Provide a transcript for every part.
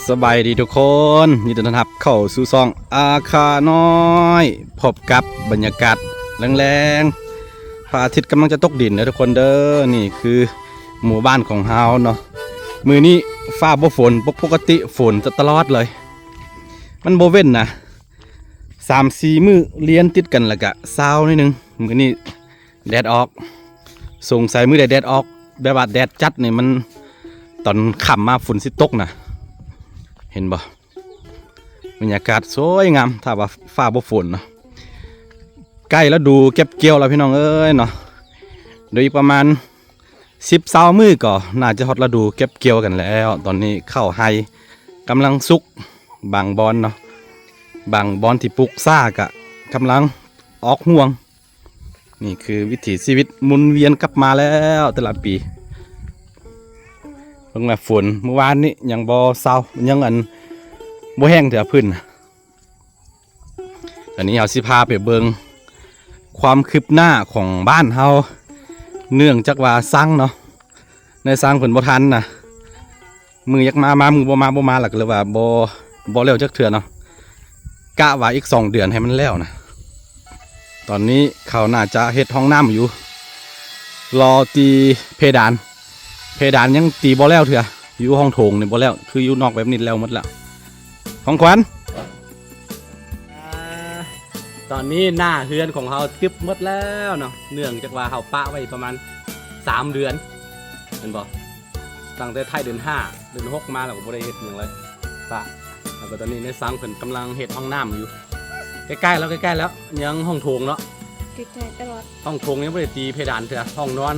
สบายดีทุกคนยินดีต้อนรับเข้าสู่ซองอาคาน้อยพบกับบรรยากาศแรงๆพระอาทิตย์กำลังจะตกดินนะทุกคนเด้อนี่คือหมู่บ้านของเฮาเนาะมือนี้ฟ้าบ่ฝนปกติฝนจะตลอดเลยมันบ่เว้นนะ3-4 มื้อเลี้ยนติดกันแล้วก็เศร้านิดนึงมื้อนี้แดดออกสงสัยมื้อใดแดดออกแบบว่าแดดจัดนี่มันตอนค่ำมาฝนสิตกนะเห็นบ่บรรยากาศสวยงามถ้าว่าฟ้าบ่ฝนเนาะใกล้แล้วดูเก็บเกี่ยวแล้วพี่น้องเอ้ยเนาะโดยประมาณ10-20 มื้อก็น่าจะฮอดฤดูเก็บเกี่ยวกันแล้วตอนนี้ข้าวไฮกำลังสุกบางบอนเนาะบางบอนที่ปลูกซ่ากะกำลังออกห่วงนี่คือวิถีชีวิตหมุนเวียนกลับมาแล้วแต่ละปีเพิ่งมาฝนเมื่อวานนี้ยังบ่เศร้ายังบ่แห้งเถอะพื้นตอนนี้เอาสิพาไปเบิ่งความคืบหน้าของบ้านเฮาเนื่องจากว่าสร้างเนาะในสร้างเพิ่นบ่ทันนะมือยักมามือบ่มาหลักเลยว่าบ่เร็วจักเทื่อเนาะกะว่าอีก2 เดือนให้มันแล้วนะตอนนี้เขาน่าจะเฮ็ดห้องน้ำอยู่รอตีเพดานยังตีบ่แล้วเถอะอยู่ห้องโถงนี่บ่แล้วคืออยู่นอกแบบนี้แล้วหมดแล้วของขวัญตอนนี้หน้าเฮือนของเฮาตึบหมดแล้วเนาะเนื่องจากว่าเฮาปะไว้ประมาณ3 เดือนเห็นบ่ตั้งแต่ท้ายเดือน5เดือน6มาแล้วก็บ่ได้เฮ็ดหยังเลยปะแล้วก็ตอนนี้ในสังเพิ่นกำลังเฮ็ดห้องน้ำอยู่ใกล้ๆแล้วยังห้องโถงเนาะใกล้ๆตลอดห้องโถงยังบ่ได้ตีเพดานเถอะห้องนอน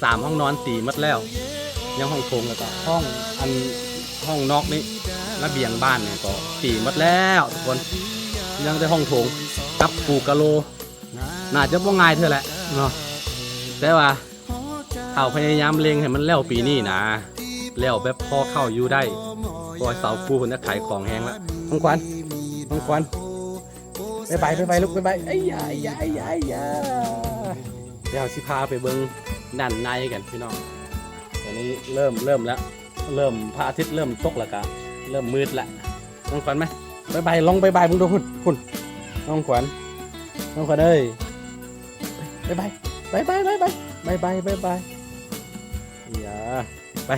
3 ห้องนอนตีหมดแล้วยังห้องโถงแล้วก็ห้องนอกนี่ระเบียงบ้านเนี่ยก็ตีหมดแล้วทุกคนยังแต่ห้องโถงกับปูกะโลน่าจะบ่ง่ายเท่าแหละเนาะแต่ว่าเขาพยายามเล็งให้มันแล้วปีนี้นะแล้วแบบพอเข้าอยู่ได้พอเสาปูคนจะขายของแห้งแล้วของขวัญไปลูกไปไอ้ยาเดี๋ยวสิพาไปเบิ่งด้านในกันพี่น้องตอนนี้เริ่มแล้วพระอาทิตย์เริ่มตกแล้วก็เริ่มมืดแล้วน้องขวัญไหมไปลองไปมึงดูคุณน้องขวัญเอ้ยไปอย่าไป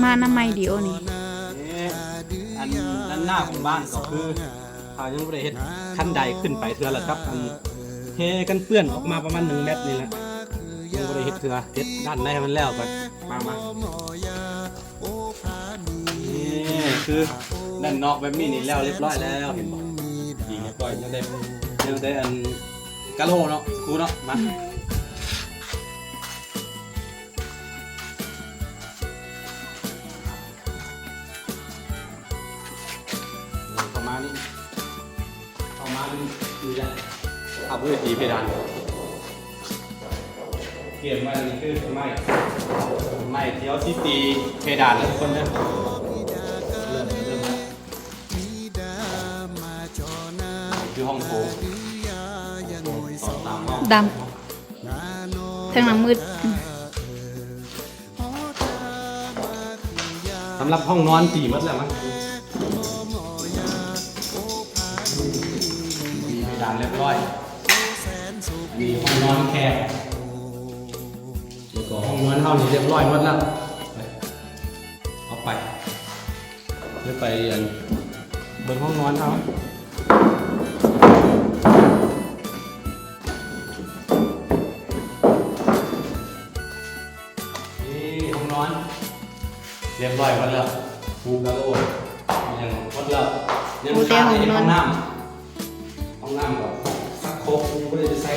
มาน้ำไม่เดียวนี่อันด้านหน้าของบ้านก็คือเขายังไม่ได้เฮ็ดขั้นใดขึ้นไปเทือละครับเทกันเปื้อนออกมาประมาณ1 เมตรนี่แหละยังไม่ได้เฮ็ดเทือเฮ็ดด้านในมันแล้วก็มานี่คือด้านนอกแบบนี้นี่แล้วเรียบร้อยแล้วเห็นบ่ยิงเรียบร้อยยังได้อันกะโหลเนาะครูเนาะมาเข้ามาดูได้ขับด้วยตีเพดานเกี่ยมมานี่คือไม่เที่ยวที่ตีเพดานแล้วทุกคนเริ่มคือห้องโถงดำทางหลังมืดสำหรับห้องนอนตีมัดแล้วมั้งมีเพดานเรียบร้อยมีห้องนอนแคบแล้วก็ห้องนอนเท่านี้เรียบร้อยหมดแล้วเอาไปเดินไปบนห้องนอนเท่านี่ห้องนอนเรียบร้อยหมดแล้วปูกระโดดยังหมดแล้วยังขาดในห้องน้ำก็ซักโครกยังไม่ได้ใช้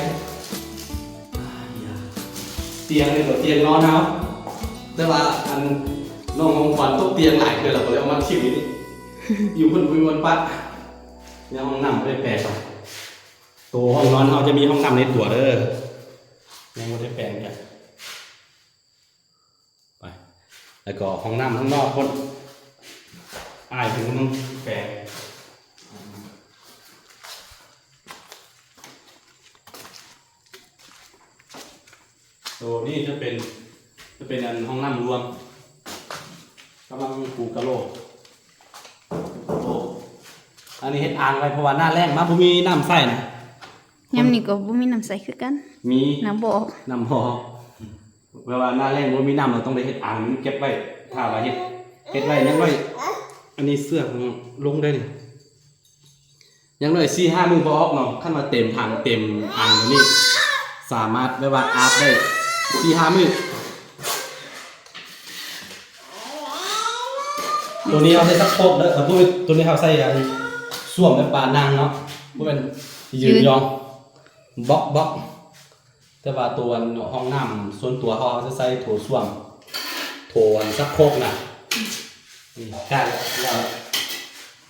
เตียงเลยเตียงนอนเอาแต่ว่าน้องของขวัญตกเตียงหลายคือเราเลยเอามาชิมนี่อยู่บนปัดยังห้องน้ำไม่ได้แปลงตัวห้องนอนเขาจะมีห้องน้ำในตัวเด้อยังไม่ได้แปลงกันไปแล้วก็ห้องน้ำข้างนอกคนอายถึงต้องแปลง ตัวนี้จะเป็นอันห้องน้ำรวมกำลังปลูกกะโหลกอันนี้เฮ็ดอ่างไว้เพราะว่าหน้าแรงมาบ่มีน้ำใส่นะ ยามนี้ก็บ่มีน้ำใสคือกัน มี น้ำบ่ออก น้ำพอเวลาหน้าแรงบ่มีน้ำเราต้องได้เฮ็ดอ่างเก็บไว้ถ้าว่าเฮ็ดไว้ยังไว้อันนี้เสื้อของลงได้นี่ยังน้อย 4-5 มื้อบ่ออกเนาะคันว่าเต็มถังเต็มอ่างนี่สามารถแบบว่าอาบได้ 4-5 มื้อตัวนี้เอาใส่สักโคกเด้อตัวนี้เอาใส่อันส้วมแบบปลานั่งเนาะบ่แม่นยืนยองบล็อกแต่ว่าตัวห้องน้ำส่วนตัวเขาจะใส่โถส้วมโถอันสักโคกน่ะนี่กล้าแล้ว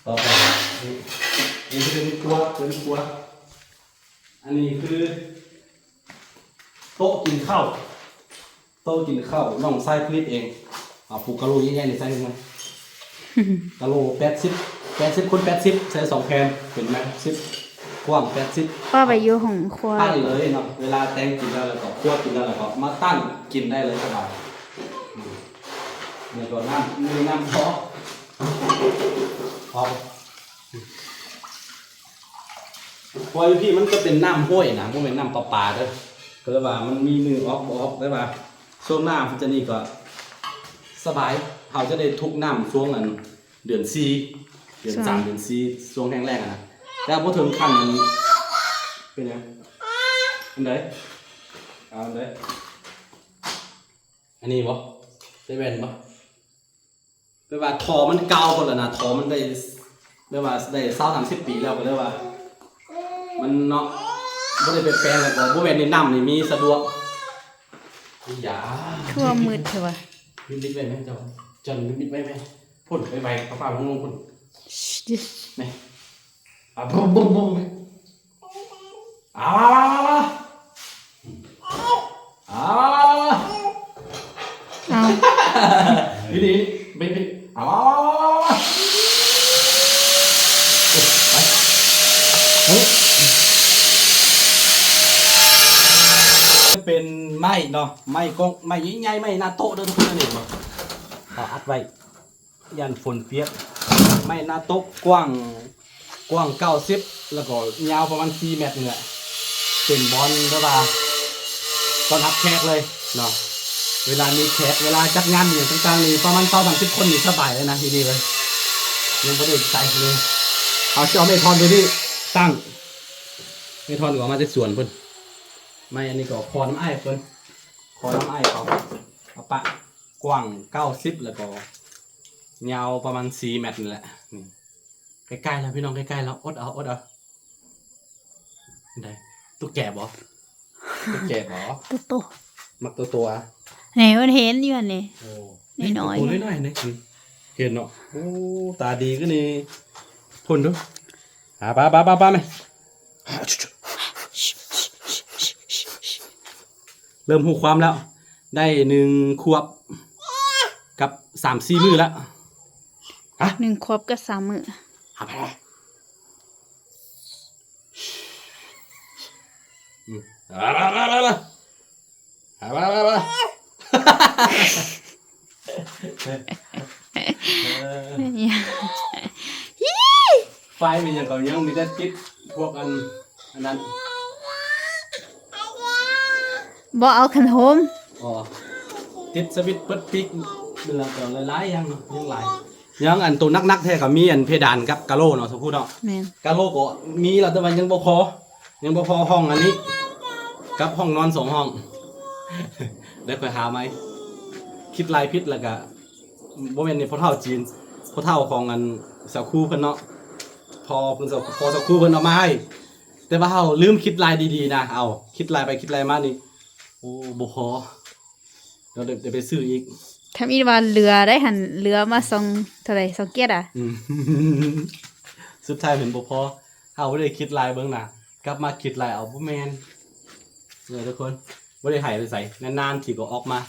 ต่อไปนี่เป็นครัวอันนี้คือโต๊ะกินข้าวน้องไส้ผลิตเองปลูกกะโหลกใหญ่ๆในไส้ยังไงกะโหลก80 คูณ 80ใส่2แผ่นเห็นไหม10กว้าง80ป้าไปอยู่ของครัว ตั้งเลยเนาะเวลาแตงกินแล้วก็คั่วกินแล้วก็มาตั้งกินได้เลยสบายนี่ก็น้ำพอพอพี่มันก็เป็นน้ำห้วยนะมันเป็นน้ำประปาเด้อก็เลยว่ามันมีมือออกได้ป่ะช่วงหน้ามันจะนี่ก็สบายเขาจะได้ทุกน้ำช่วงนั้นเดือน4เดือน3เดือน4ช่วงแห้งแล้งนะแต่พอถึงขั้นนั้นเป็นไงอันไหนเอาอันไหนอันนี้บ่ได้แว่นบ่แปลว่าทอมันเก่าหมดแล้วนะทอมันได้แปลว่าได้20-30 ปีแล้วก็เลยว่ามันเนาะบ่ได้ไปแปลงแล้วก็บ่แม่นในน้ำนี่มีสะดวกอย่า ทั่วมืดเถอะวะ มิดไว้ไหมเจ้าจนมิดไว้ไหมพ่นไปป้าลงพ่นนี่บุ้มเอาดีไปเอาไปเป็นไม้เนาะไม้กงไม้ใหญ่ๆไม้หน้าโต๊ะเด้อทุกคนนี่บ่เอาอัดไว้ยันฝนเปียกไม้หน้าโต๊ะกว้าง90แล้วก็ยาวประมาณ4 เมตรนี่แหละเป็นบอลก็ว่าตอนรับแขกเลยเนาะเวลามีแขกเวลาจัดงานอย่างต่างๆนี่ประมาณ20-30 คนนี่สบายเลยนะทีนี้เลยยังบ่ได้ใส่เลยเอาเจ้าเมทอนตัวนี้ตั้งเมทอนก็มาจากสวนเพิ่นไม่อันนี้ก็คอน้ำอ้ายเพิ่นคอน้ำอ้ายเขาเอาปะกว้าง90แล้วก็ยาวประมาณ4 เมตรนี่แหละนี่ใกล้ๆแล้วพี่น้องใกล้ๆแล้วอดเอาได้ตุ๊กแกบ่โต มักตัวไหนมันเห็นอยู่อันนี้ โอ้น้อยๆนี่เห็นเนาะโอ้ตาดีก็นี่พ่นดูป้าไหมเริ่มหูความแล้วได้1 ขวบกับ3-4 มื้อแล้ว1 ขวบกับ3 มื้อไปไฟมีอย่างก็ยังมีแต่ติดพวกอันนั้น บ่เอาขนมอ๋อติดสวิตช์เปิดปิกเรื่องก็หลายๆอย่างหลายยังอันตัวนักแท้ก็มีอันเพดานกับกะโหลเนาะสมมุติเนาะแม่นกะโหลก็มีแล้วแต่ว่ายังบ่พอห้องอันนี้กับห้องนอน2 ห้องได้ค่อยหาไหมคิดลายพิษแล้วก็บ่แม่นนี่พ่อเฒ่าจีนพ่อเฒ่าของอันสาวคู่เพิ่นเนาะพอสาวคู่เพิ่นเอามาให้แต่ว่าเฮาลืมคิดลายดีๆนะเอาคิดลายไปคิดลายมานี่โอ้บ่พอเราเดี๋ยวไปซื้ออีกถ้ามีว่าเรือได้หันเรือมาส่งเท่าไหร่2 เกียรอ่ะสุดท้ายเป็นบ่พอเฮาบ่ได้คิดลายเบิ่งน่ะกลับมาคิดลายเอาบ่แม่นทุกคนบ่ได้ให้ไปใส่นานๆสิก็ออกมา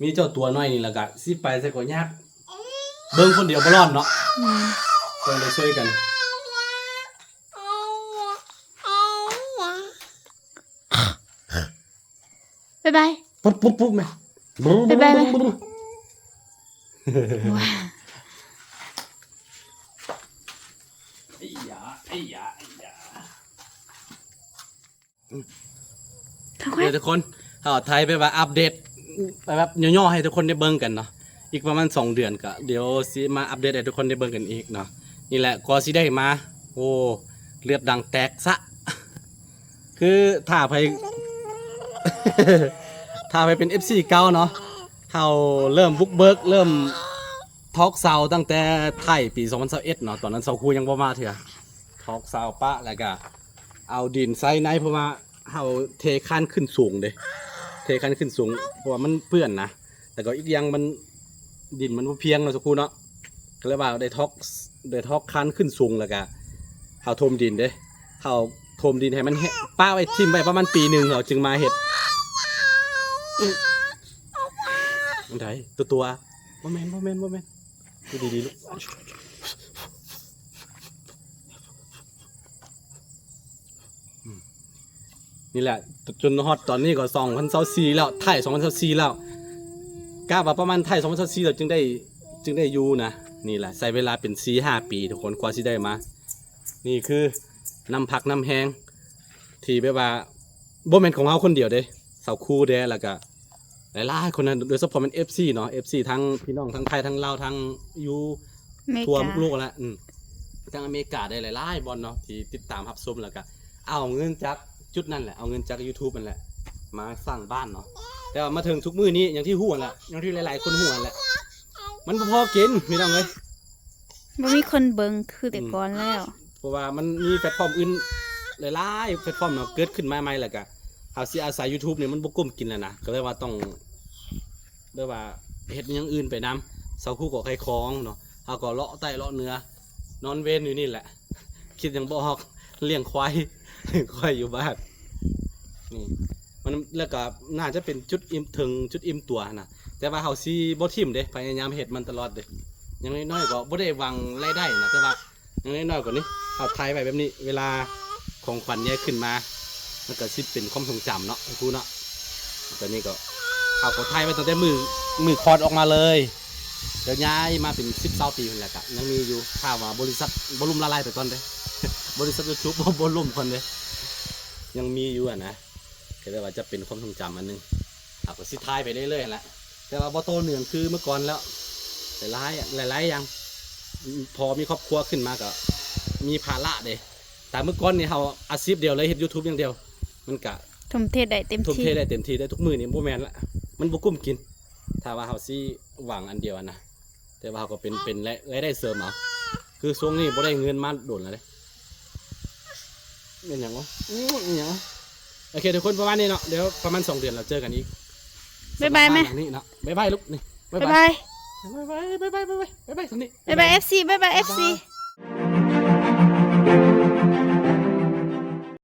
มีเจ้าตัวน้อยนี่แล้วก็สิไปใส่ก็ยากเบิ่งคนเดียวบ่รอดเนาะต้องได้ช่วยกัน บ๊ายบาย ปุ๊บปุ๊บปุ๊บไหม บ๊ายบายไหม ไอ้ยาไอ้ยาไอ้ยา ทั้ง เดี๋ยวทุกคนเอาไทยไปว่าอัปเดตไปแบบย่อๆให้ทุกคนได้เบิ่งกันเนาะอีกประมาณ2 เดือนก็เดี๋ยวสิมาอัปเดตให้ทุกคนได้เบิ่งกันอีกเนาะนี่แหละก็สิได้มาโอ้เลือดดังแตกซะคือถ้าไป ถ้าไปเป็น FC เก่าเนาะเขาเริ่มบุกเบิกเริ่มทอล์กเซาตั้งแต่ไทยปี2021เนาะตอนนั้นเซาคูยังบ่มาเถอะทอล์กเซาปะแล้วก็เอาดินใส่ในเพราะว่าเขาเทคันขึ้นสูงเด้เทคันขึ้นสูงเพราะว่ามันเปื้อนนะแต่ก็อีกอย่างมันดินมันบ่เพียงเนาะเซาคูเนาะก็เลยว่าได้ทอล์กคันขึ้นสูงแล้วก็เขาถมดินเด้เขาถมดินให้มันป้าไว้ทิ่มไว้ประมาณปีหนึงเขาจึงมาเฮ็ดมันไดตัวบ่แม่นดูดีๆลูกนี่แหละจนฮอตตอนนี้ก็2024แล้วไทย2024แล้วกล้าว่าประมาณไทย2024แล้วจึงได้อยู่นะนี่แหละใช้เวลาเป็น 4-5 ปีทุกคนกว่าสิได้มานี่คือน้ำพักน้ำแห้งที่แบบว่าบ่แม่นของเฮาคนเดียวเด้เสาคู่เด้แล้วก็หลายๆคนนั้นโดยเฉพาะมัน FC เนาะ FC ทั้งพี่น้องทั้งไทยทั้งลาวทั้งอยู่ทั่วโลกแล้วทั้งอเมริกาได้หลายๆบอลเนาะที่ติดตามรับชมแล้วก็เอาเงินจากจุดนั้นแหละเอาเงินจาก YouTube นั่นแหละมาสร้างบ้านเนาะแต่ว่ามาถึงทุกมื้อนี้อย่างที่ฮู้นั่นแหละอย่างที่หลายๆคนฮู้นั่นแหละมันบ่พอกินพี่น้องเอ้ย บ่มีคนเบิ่งคือแต่ก่อนแล้ว เพราะว่ามันมีแพลตฟอร์มอื่นหลายๆแพลตฟอร์มเนาะเกิดขึ้นมาใหม่แล้วก็เอาสิอาศัย YouTube เนี่ยมันบ่กุ้มกินแล้วนะก็เลยว่าต้องเรียกว่าเฮ็ดอย่างอื่นไปนำเสาคู่ก็ใครคล้องเนาะเฮาก็เลาะใต้เลาะเหนือนอนเว้นอยู่นี่แหละคิดยังบ่ออกเลี้ยงควาย ควายอยู่บ้านนี่มันแล้วก็น่าจะเป็นจุดอิ่มถึงจุดอิ่มตัวนะแต่ว่าเฮาสิบ่ทิ่มเด้พยายามเฮ็ดมันตลอดเด้อย่างน้อยๆก็บ่ได้หวังรายได้นะแต่ว่าอย่างน้อยๆกว่านี้เอาถ่ายไว้แบบนี้เวลาของขวัญเนี่ยขึ้นมามันก็สิเป็นความทรงจำเนาะครูเนาะตอนนี้ก็เอาก็ถ่ายไว้ตั้งแต่มือคลอดออกมาเลยเดี๋ยวย้ายมาเป็น10-20 ปีแล้วก็ยังมีอยู่ถ้าว่าบริษัทบ่ล่มละลายไปก่อนเด้ บริษัท YouTube บ่ล่มก่อนเด้ยังมีอยู่อ่ะนะก็เลยว่าจะเป็นความทรงจำอันนึงเอาก็สิถ่ายไปเรื่อยๆแหละแต่ว่าบ่โตเหนืองคือเมื่อก่อนแล้วหลายอย่างพอมีครอบครัวขึ้นมาก็มีภาระเด้แต่เมื่อก่อนนี่เฮาอาชีพเดียวเลยเฮ็ด YouTube อย่างเดียวมันก็ ทุ่มเทได้เต็ม ทุ่ม ที่ เทได้เต็มที่ได้ทุกมื้อนี่บ่แม่นละมันบ่กุ้มกินถ้าว่าเฮาสิหวังอันเดียวนะแต่ว่าเฮาก็เป็นรายได้เสริมเอาคือช่วงนี้บ่ได้เงินมาโดนแล้วเด้เป็นหยังวะเป็นหยังวะโอเคทุกคนประมาณนี้เนาะเดี๋ยวประมาณ2 เดือนเราเจอกันอีก บ๊ายบายไหม สำหรับบ้นหลังนี้เนาะบ๊ายบายลูกนี่ บ๊ายบาย บ๊ายบายบ๊ายบายบ๊ายบายบ๊ายบายตรงนี้ บ๊ายบาย FC บ๊ายบาย FC